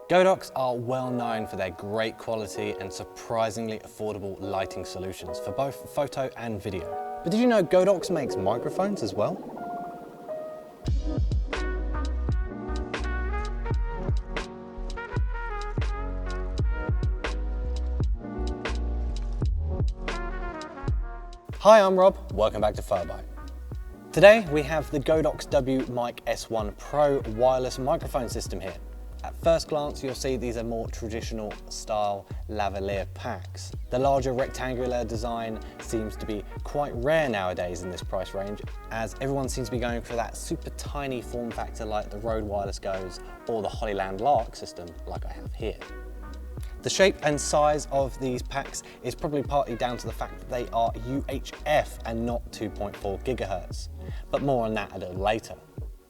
Godox are well known for their great quality and surprisingly affordable lighting solutions for both photo and video. But did you know Godox makes microphones as well? Hi, I'm Rob, welcome back to Photobyte. Today we have the Godox WMicS1 Pro Wireless Microphone System here. At first glance you'll see these are more traditional style lavalier packs. The larger rectangular design seems to be quite rare nowadays in this price range, as everyone seems to be going for that super tiny form factor like the Rode Wireless Go's or the Hollyland Lark system like I have here. The shape and size of these packs is probably partly down to the fact that they are UHF and not 2.4 gigahertz, but more on that a little later.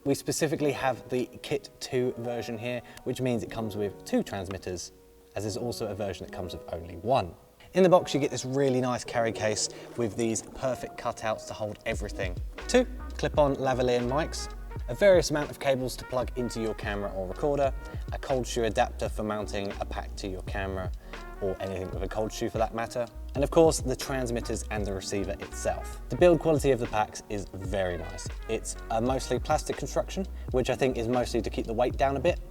We specifically have the Kit 2 version here, which means it comes with 2 transmitters, as there's also a version that comes with only 1. In the box you get this really nice carry case with these perfect cutouts to hold everything. 2 clip-on lavalier mics, a various amount of cables to plug into your camera or recorder, a cold shoe adapter for mounting a pack to your camera or anything with a cold shoe for that matter, and of course the transmitters and the receiver itself. The build quality of the packs is very nice. It's a mostly plastic construction, which I think is mostly to keep the weight down a bit,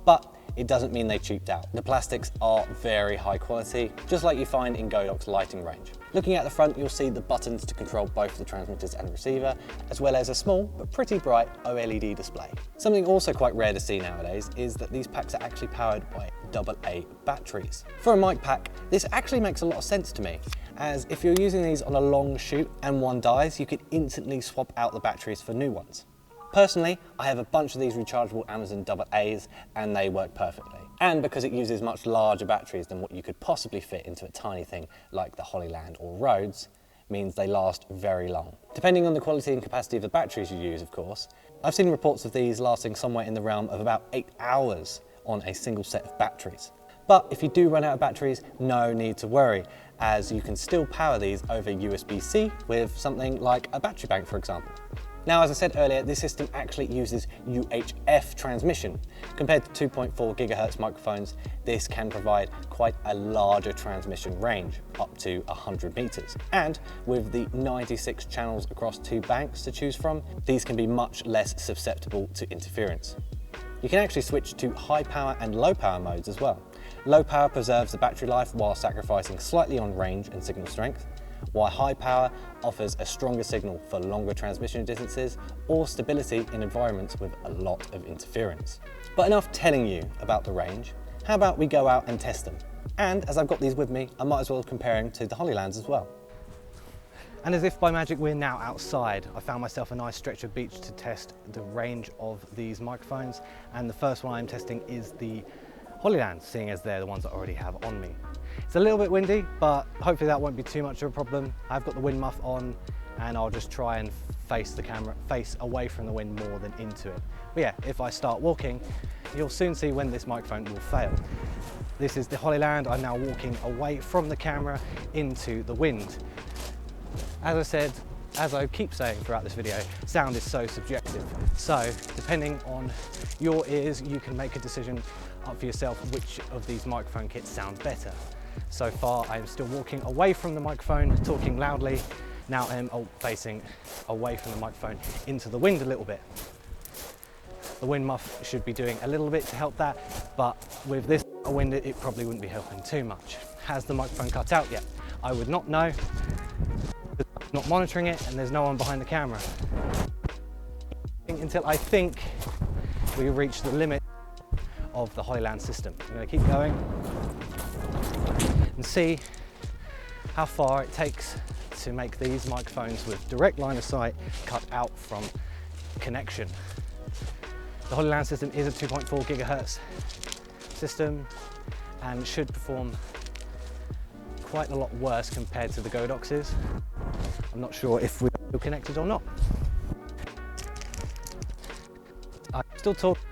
but it doesn't mean they cheaped out. The plastics are very high quality, just like you find in Godox lighting range. Looking at the front, you'll see the buttons to control both the transmitters and receiver, as well as a small but pretty bright OLED display. Something also quite rare to see nowadays is that these packs are actually powered by AA batteries. For a mic pack, this actually makes a lot of sense to me, as if you're using these on a long shoot and one dies, you can instantly swap out the batteries for new ones. Personally, I have a bunch of these rechargeable Amazon AA's and they work perfectly. And because it uses much larger batteries than what you could possibly fit into a tiny thing like the Hollyland or Rhodes, means they last very long. Depending on the quality and capacity of the batteries you use, of course. I've seen reports of these lasting somewhere in the realm of about 8 hours on a single set of batteries. But if you do run out of batteries, no need to worry, as you can still power these over USB-C with something like a battery bank, for example. Now, as I said earlier, this system actually uses UHF transmission. Compared to 2.4 gigahertz microphones, this can provide quite a larger transmission range, up to 100 meters. And with the 96 channels across 2 banks to choose from, these can be much less susceptible to interference. You can actually switch to high power and low power modes as well. Low power preserves the battery life while sacrificing slightly on range and signal strength, while high power offers a stronger signal for longer transmission distances or stability in environments with a lot of interference. But enough telling you about the range, how about we go out and test them? And as I've got these with me, I might as well compare them to the Hollylands as well. And as if by magic we're now outside. I found myself a nice stretch of beach to test the range of these microphones, and the first one I'm testing is the Hollyland, seeing as they're the ones I already have on me. It's a little bit windy, but hopefully that won't be too much of a problem. I've got the wind muff on and I'll just try and face the camera, face away from the wind more than into it. But yeah, if I start walking, you'll soon see when this microphone will fail. This is the Hollyland. I'm now walking away from the camera into the wind. As I said, as I keep saying throughout this video, sound is so subjective. So depending on your ears, you can make a decision up for yourself which of these microphone kits sound better. So far, I am still walking away from the microphone, talking loudly. Now I am facing away from the microphone into the wind a little bit. The wind muff should be doing a little bit to help that, but with this wind, it probably wouldn't be helping too much. Has the microphone cut out yet? I would not know. I'm not monitoring it, and there's no one behind the camera. Until I think we reach the limit of the Hollyland system. I'm going to keep going and see how far it takes to make these microphones with direct line of sight cut out from connection. The Hollyland system is a 2.4 gigahertz system and should perform quite a lot worse compared to the Godox's. I'm not sure if we're still connected or not. I'm still talking.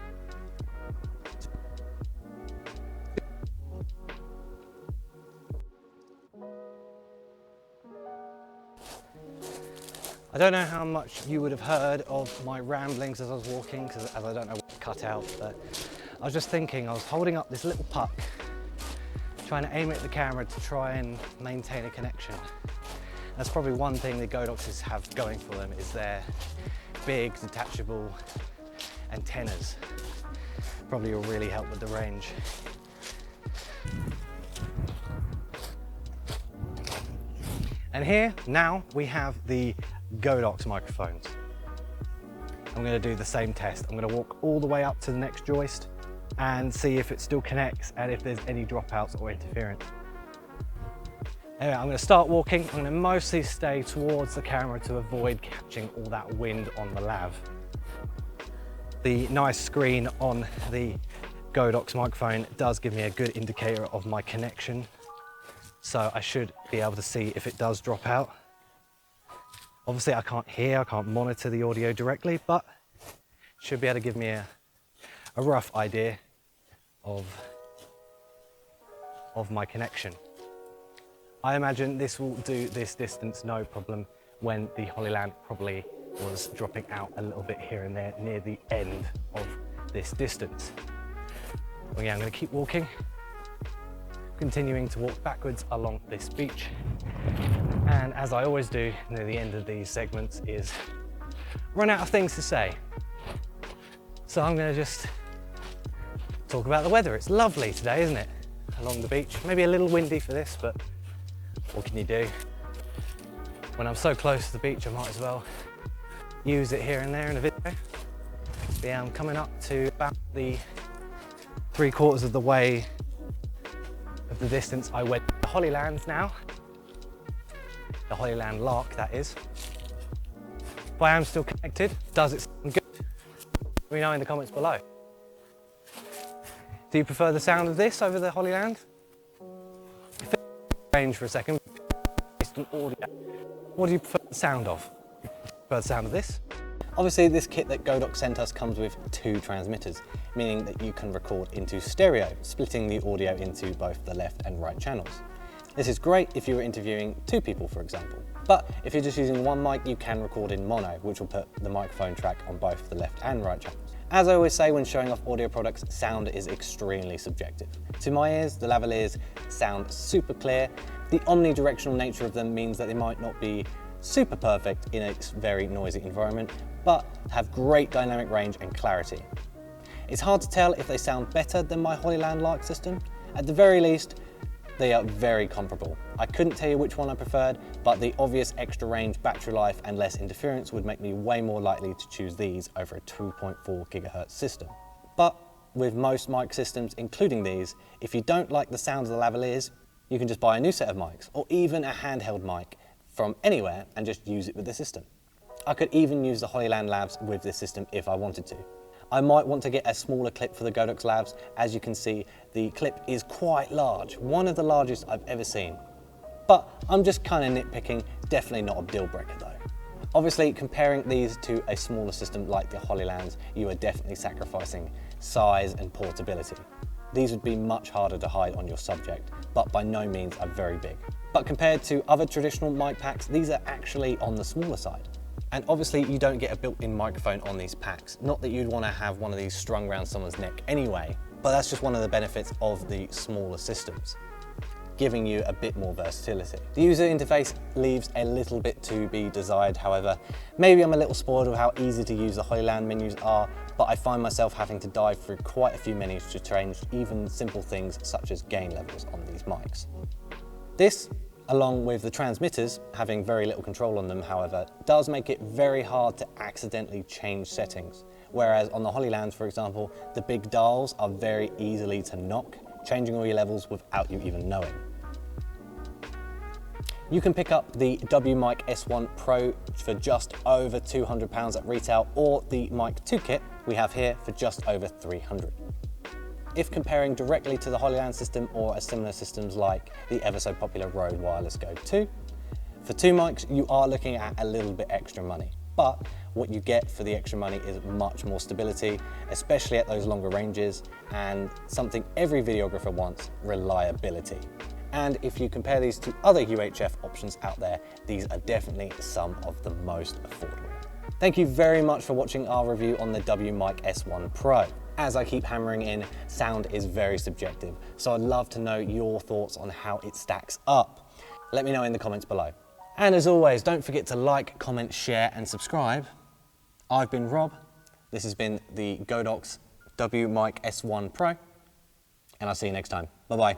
I don't know how much you would have heard of my ramblings as I was walking, because as I don't know what to cut out, but I was just thinking, I was holding up this little puck, trying to aim it at the camera to try and maintain a connection. That's probably one thing the Godoxes have going for them, is their big detachable antennas. Probably will really help with the range. And here, now, we have the Godox microphones. I'm going to do the same test. I'm going to walk all the way up to the next joist and see if it still connects and if there's any dropouts or interference. Anyway, I'm going to start walking. I'm going to mostly stay towards the camera to avoid catching all that wind on the lav. The nice screen on the Godox microphone does give me a good indicator of my connection, so I should be able to see if it does drop out. Obviously I can't monitor the audio directly, but should be able to give me a rough idea of my connection. I imagine this will do this distance no problem when the Hollyland probably was dropping out a little bit here and there near the end of this distance. Well, yeah, I'm going to keep walking, continuing to walk backwards along this beach. And as I always do near the end of these segments is run out of things to say. So I'm going to just talk about the weather. It's lovely today, isn't it? Along the beach. Maybe a little windy for this, but what can you do? When I'm so close to the beach, I might as well use it here and there in a video. But yeah, I'm coming up to about the 3/4 of the way of the distance I went to Hollyland now. The Hollyland Lark, that is. If I am still connected, does it sound good? Let me know in the comments below. Do you prefer the sound of this over the Hollyland? If it range for a second, based on audio, what do you prefer the sound of? Do you prefer the sound of this? Obviously, this kit that Godox sent us comes with 2 transmitters, meaning that you can record into stereo, splitting the audio into both the left and right channels. This is great if you were interviewing 2 people, for example. But if you're just using one mic, you can record in mono, which will put the microphone track on both the left and right channels. As I always say when showing off audio products, sound is extremely subjective. To my ears, the lavaliers sound super clear. The omnidirectional nature of them means that they might not be super perfect in a very noisy environment, but have great dynamic range and clarity. It's hard to tell if they sound better than my Hollyland Lark system. At the very least, they are very comparable. I couldn't tell you which one I preferred, but the obvious extra range, battery life, and less interference would make me way more likely to choose these over a 2.4 GHz system. But with most mic systems, including these, if you don't like the sound of the lavaliers, you can just buy a new set of mics, or even a handheld mic from anywhere and just use it with the system. I could even use the Hollyland lavs with this system if I wanted to. I might want to get a smaller clip for the Godox lavs. As you can see, the clip is quite large, one of the largest I've ever seen. But I'm just kind of nitpicking, definitely not a deal breaker though. Obviously, comparing these to a smaller system like the Hollylands, you are definitely sacrificing size and portability. These would be much harder to hide on your subject, but by no means are very big. But compared to other traditional mic packs, these are actually on the smaller side. And obviously you don't get a built-in microphone on these packs. Not that you'd want to have one of these strung around someone's neck anyway, but that's just one of the benefits of the smaller systems, giving you a bit more versatility. The user interface leaves a little bit to be desired, however. Maybe I'm a little spoiled with how easy to use the Hollyland menus are, but I find myself having to dive through quite a few menus to change even simple things such as gain levels on these mics. This, along with the transmitters having very little control on them, however, does make it very hard to accidentally change settings. Whereas on the Hollylands, for example, the big dials are very easily to knock, changing all your levels without you even knowing. You can pick up the WMicS1 Pro for just over £200 at retail, or the Mic 2 kit we have here for just over £300. If comparing directly to the Hollyland system or a similar systems like the ever so popular Rode Wireless Go 2, for 2 mics you are looking at a little bit extra money. But what you get for the extra money is much more stability, especially at those longer ranges, and something every videographer wants, reliability. And if you compare these to other UHF options out there, these are definitely some of the most affordable. Thank you very much for watching our review on the WMicS1 Pro. as I keep hammering in, sound is very subjective. So I'd love to know your thoughts on how it stacks up. Let me know in the comments below. And as always, don't forget to like, comment, share, and subscribe. I've been Rob. This has been the Godox WMicS1 Pro, and I'll see you next time. Bye-bye.